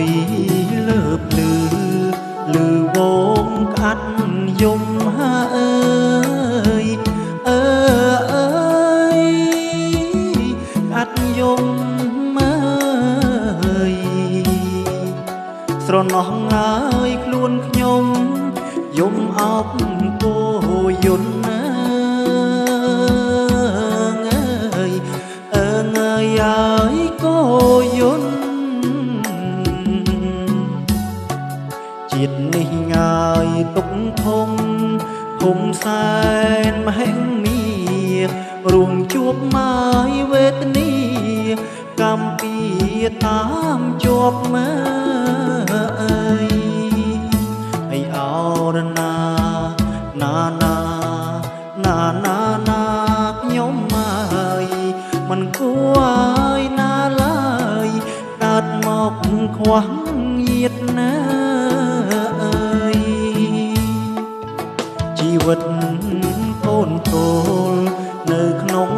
យលើភ្លឺលឺវងក្អាត់យំអើយអើយក្អាត់យំអើយស្រណោះងាយខ្លួនខ្ញុំយំអោបគោយន្តគោយន្តជាតិនេះងាយទុកធំភូមិសែនមហិមារួមជួបម៉ាយវេទនាកម្មពីតាមជាប់មើអើយអីអរណាណាណាណាណាណាខ្ញុំហើយមិនគួរឲ្យណាឡើយកើតមកខ្វះញាតណាអើយជីវិតកូនទល់នៅក្នុង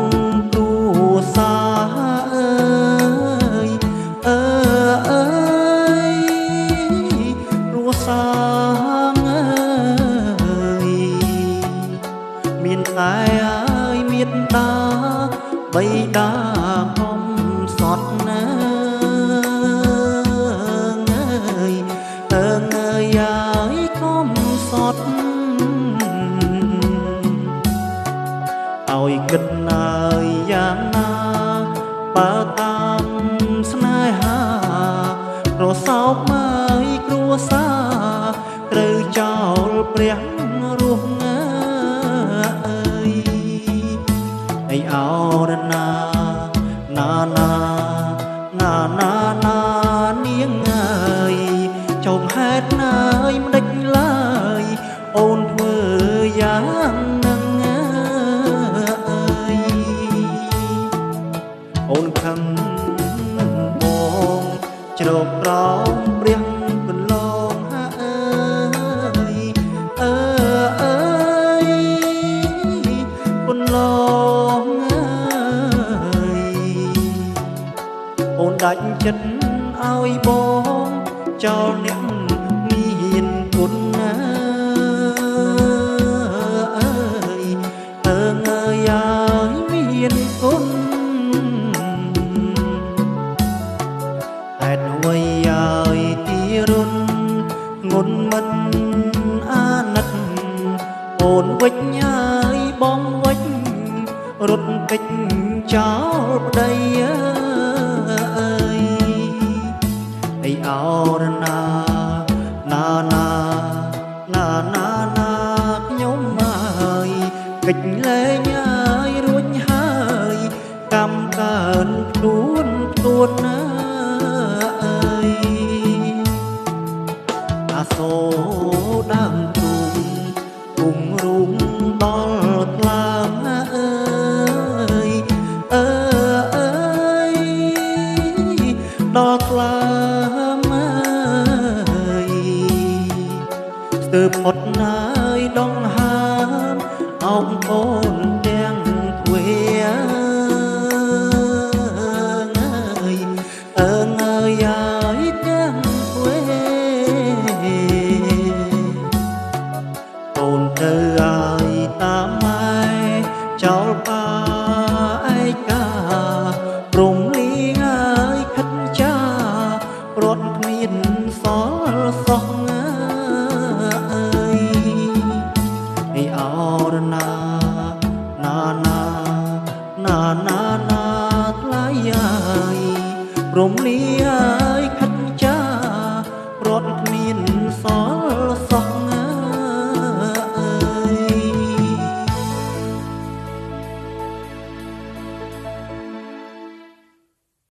គ្រួសារអើយអើយគ្រួសារអើយមានតែឲ្យមេត្តាបៃតាកុំសត់ណាអើយហើយកុំសត់ឲ្យគិតណាយយ៉ាងណាបើតាមស្នេហារសោបមកគ្រួសារត្រូវចោលព្រះរស់ណាអើយអីអរណាណាណាណាណាណានាងអើយចុងហេតុណាយមិនដេចឡើយអូនធ្វើយ៉ាងហ្នឹងអើយអូនខឹងបងជ្រកក្រោមព្រះគន្លងអើយអើយគន្លងអូនដាច់ចិត្តឲ្យបងចោលអ្នកមានគុណណាអើយអើយមានគុណហេតុអ្វីឲ្យទីរុនងុនមិនអាណិតអូនវិញឲ្យបងវិញរត់កិច្ចចោលប្តីអើយអីអរណាណាណាណាណាណាខ្ញុំហើយកិច្ចលែងហើយរួចហើយកម្មកើនខ្លួនណាអើយអាសូរដើមទូងគុំរុំដល់ថ្លើមអើយអើយដល់ថ្លើមអើយស្ទើរផុតហើយដងហើមអោបកូនទាំងទ្វេអើយទាំងទ្វេកូនទៅឲ្យតាមម៉ែចោលបាឯកាព្រមលីងឲ្យខិតចារត់គ្មានសល់សោះអើយអីអរណាណាណាណាណាណាថ្លៃហើយព្រមលីឲ្យខិតចារត់គ្មានសល់សោះ